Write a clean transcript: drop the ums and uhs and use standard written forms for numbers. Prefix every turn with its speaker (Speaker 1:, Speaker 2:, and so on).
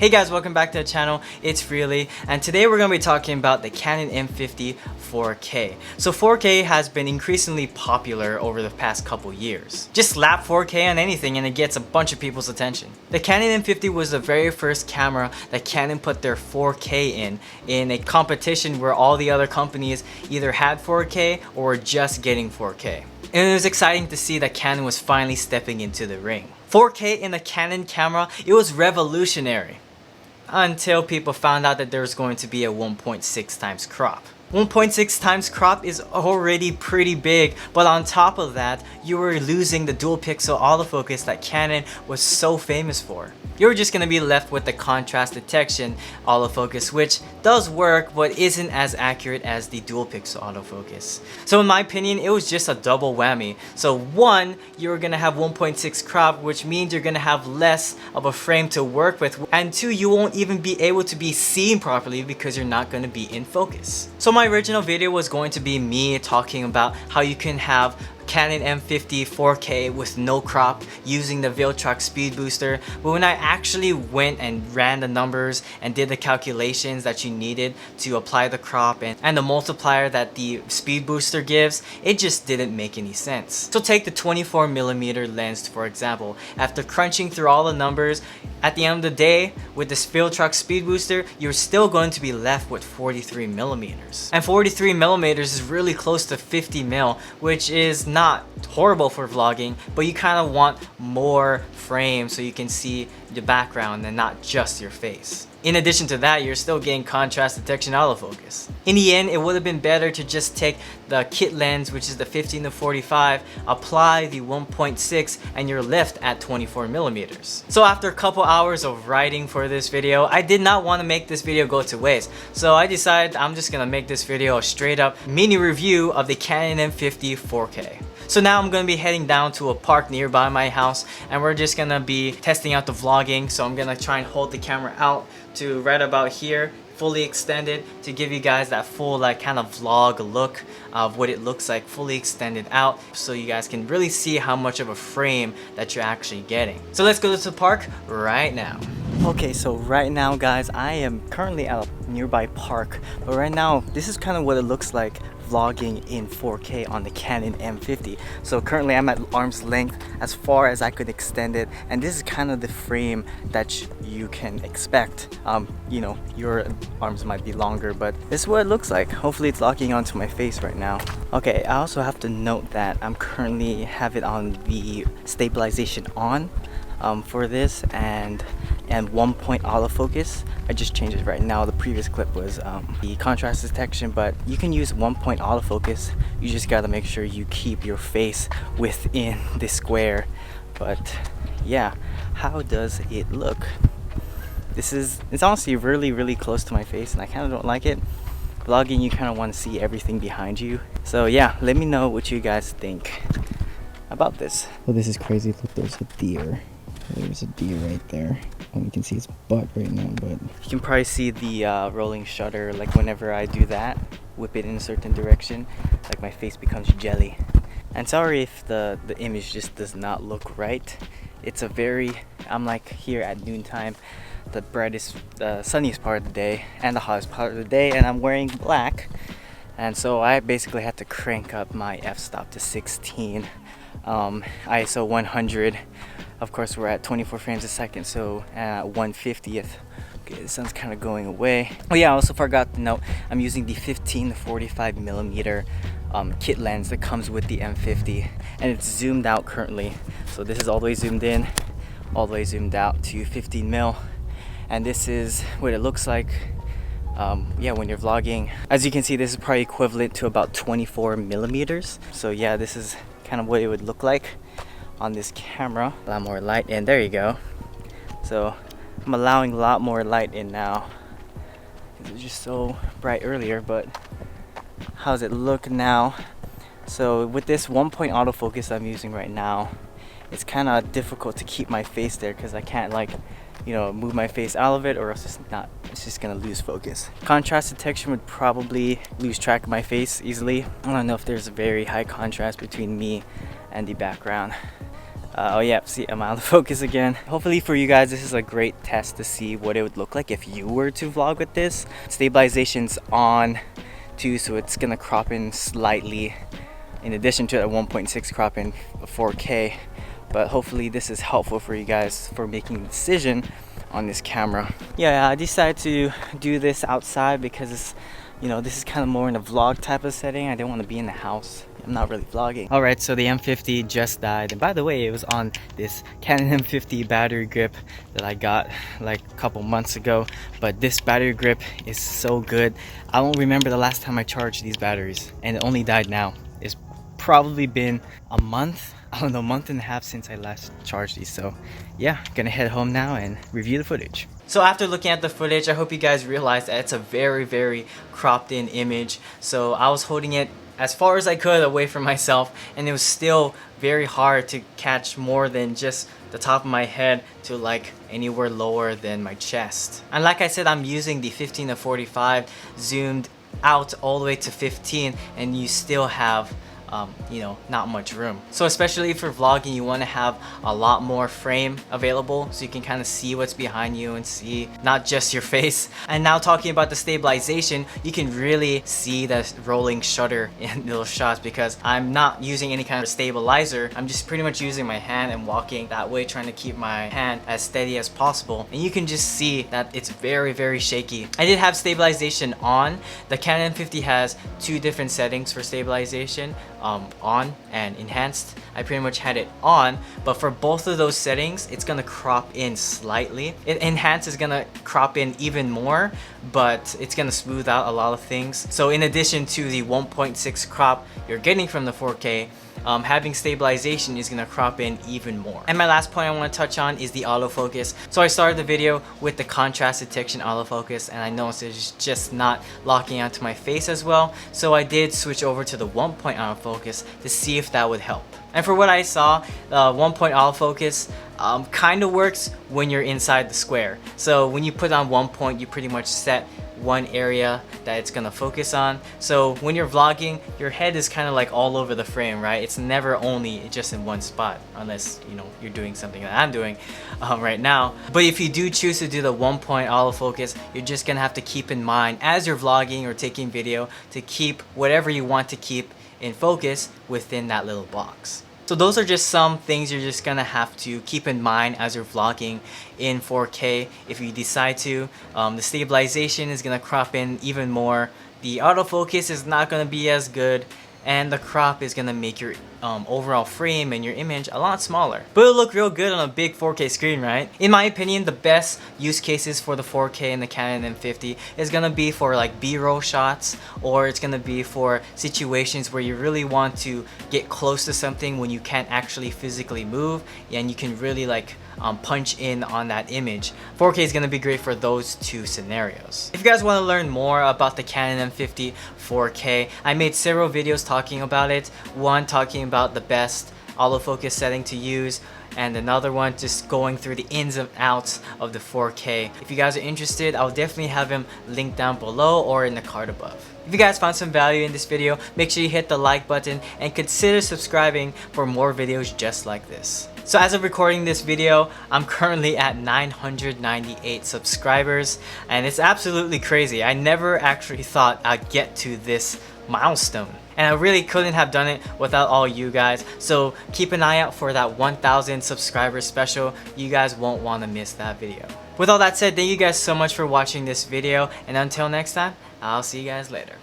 Speaker 1: Hey guys, welcome back to the channel. It's Really, and today we're going to be talking about the Canon M50 4K. So 4K has been increasingly popular over the past couple years. Just slap 4K on anything and it gets a bunch of people's attention. The Canon M50 was the very first camera that Canon put their 4K in a competition where all the other companies either had 4K or were just getting 4K. And it was exciting to see that Canon was finally stepping into the ring. 4K in a Canon camera, it was revolutionary. Until people found out that there was going to be a 1.6 times crop. 1.6 times crop is already pretty big, but on top of that, you were losing the dual pixel autofocus that Canon was so famous for. You were just going to be left with the contrast detection autofocus, which does work but isn't as accurate as the dual pixel autofocus. So in my opinion, it was just a double whammy. So one, you're going to have 1.6 crop, which means you're going to have less of a frame to work with, and two, you won't even be able to be seen properly because you're not going to be in focus. So my original video was going to be me talking about how you can have Canon M50 4K with no crop using the Viltrox speed booster, but when I actually went and ran the numbers and did the calculations that you needed to apply the crop and the multiplier that the speed booster gives, it just didn't make any sense. So take the 24mm lens for example. After crunching through all the numbers, at the end of the day, with this Viltrox speed booster, you're still going to be left with 43mm. And 43mm is really close to 50mm, which is not horrible for vlogging, but you kind of want more frame so you can see the background and not just your face. In addition to that, you're still getting contrast detection autofocus. In the end, it would have been better to just take the kit lens, which is the 15-45, apply the 1.6, and you're left at 24mm. So after a couple hours of writing for this video, I did not want to make this video go to waste. So I decided I'm just gonna make this video a straight up mini review of the Canon M50 4K. So now I'm going to be heading down to a park nearby my house and we're just going to be testing out the vlogging. So I'm going to try and hold the camera out to right about here, fully extended, to give you guys that full like kind of vlog look of what it looks like fully extended out, so you guys can really see how much of a frame that you're actually getting. So let's go to the park right now. Okay, so right now guys, I am currently at a nearby park, but right now this is kind of what it looks like vlogging in 4K on the Canon M50. So currently I'm at arm's length as far as I could extend it, and this is kind of the frame that you can expect. You know, your arms might be longer, but this is what it looks like. Hopefully it's locking onto my face right now. Okay, I also have to note that I'm currently have it on the stabilization on for this and 1-point autofocus. I just changed it right now. The previous clip was the contrast detection, but you can use 1-point autofocus. You just gotta make sure you keep your face within the square. But yeah, how does it look? It's honestly really close to my face and I kind of don't like it. Vlogging, you kind of want to see everything behind you. So yeah, let me know what you guys think about this. Well, this is crazy. Look, there's a deer. There's a deer right there. You can see its butt right now, but you can probably see the rolling shutter. Like whenever I do that, whip it in a certain direction, like my face becomes jelly. And sorry if the image just does not look right. It's a I'm like here at noontime, the brightest, sunniest part of the day and the hottest part of the day, and I'm wearing black. And so I basically had to crank up my f-stop to 16, ISO 100. Of course, we're at 24 frames a second, so at 1/50th. Okay, the sun's kind of going away. Oh yeah, I also forgot to note, I'm using the 15-45mm kit lens that comes with the M50, and it's zoomed out currently. So this is all the way zoomed in, all the way zoomed out to 15mm, and this is what it looks like. Yeah, when you're vlogging. As you can see, this is probably equivalent to about 24mm. So yeah, this is kind of what it would look like on this camera. A lot more light in, there you go. So I'm allowing a lot more light in now. It was just so bright earlier, but how's it look now? So with this 1-point autofocus I'm using right now, it's kind of difficult to keep my face there because I can't like, you know, move my face out of it or else it's just gonna lose focus. Contrast detection would probably lose track of my face easily. I don't know if there's a very high contrast between me and the background. Oh yeah, see, I'm out of focus again. Hopefully for you guys, this is a great test to see what it would look like if you were to vlog with this. Stabilization's on too, so it's gonna crop in slightly in addition to a 1.6 crop in 4K. But hopefully this is helpful for you guys for making a decision on this camera. Yeah, I decided to do this outside because it's, you know, this is kind of more in a vlog type of setting. I didn't want to be in the house. I'm not really vlogging. Alright, so the M50 just died. And by the way, it was on this Canon M50 battery grip that I got like a couple months ago. But this battery grip is so good. I don't remember the last time I charged these batteries. And it only died now. It's probably been a month. I don't know, a month and a half since I last charged these. So yeah, gonna head home now and review the footage. So after looking at the footage, I hope you guys realize that it's a very cropped in image. So I was holding it as far as I could away from myself, and it was still very hard to catch more than just the top of my head to like anywhere lower than my chest. And like I said, I'm using the 15-45 zoomed out all the way to 15, and you still have you know, not much room. So especially for vlogging, you want to have a lot more frame available so you can kind of see what's behind you and see not just your face. And now talking about the stabilization, you can really see the rolling shutter in those shots because I'm not using any kind of stabilizer. I'm just pretty much using my hand and walking that way, trying to keep my hand as steady as possible. And you can just see that it's very shaky. I did have stabilization on. The Canon M50 has two different settings for stabilization. On and enhanced. I pretty much had it on, but for both of those settings, it's gonna crop in slightly. Enhanced is gonna crop in even more, but it's gonna smooth out a lot of things. So in addition to the 1.6 crop you're getting from the 4K, having stabilization is gonna crop in even more. And my last point I want to touch on is the autofocus. So I started the video with the contrast detection autofocus, and I noticed it's just not locking onto my face as well. So I did switch over to the 1-point autofocus to see if that would help. And for what I saw, 1-point autofocus kind of works when you're inside the square. So when you put on 1 point, you pretty much set one area that it's gonna focus on. So when you're vlogging, your head is kind of like all over the frame, right? It's never only just in one spot, unless you know you're doing something that I'm doing right now. But if you do choose to do the 1-point autofocus, you're just gonna have to keep in mind as you're vlogging or taking video to keep whatever you want to keep in focus within that little box. So those are just some things you're just gonna have to keep in mind as you're vlogging in 4K if you decide to. The stabilization is gonna crop in even more. The autofocus is not gonna be as good, and the crop is gonna make your overall frame and your image a lot smaller. But it'll look real good on a big 4K screen, right? In my opinion, the best use cases for the 4K and the Canon M50 is gonna be for like B-roll shots, or it's gonna be for situations where you really want to get close to something when you can't actually physically move, and you can really like punch in on that image. 4K is gonna be great for those two scenarios. If you guys want to learn more about the Canon M50 4K, I made several videos talking about it. One talking about the best autofocus setting to use, and another one just going through the ins and outs of the 4K. If you guys are interested, I'll definitely have them linked down below or in the card above. If you guys found some value in this video, make sure you hit the like button and consider subscribing for more videos just like this. So as of recording this video, I'm currently at 998 subscribers, and it's absolutely crazy. I never actually thought I'd get to this milestone, and I really couldn't have done it without all you guys. So keep an eye out for that 1,000 subscribers special. You guys won't want to miss that video. With all that said, thank you guys so much for watching this video, and until next time, I'll see you guys later.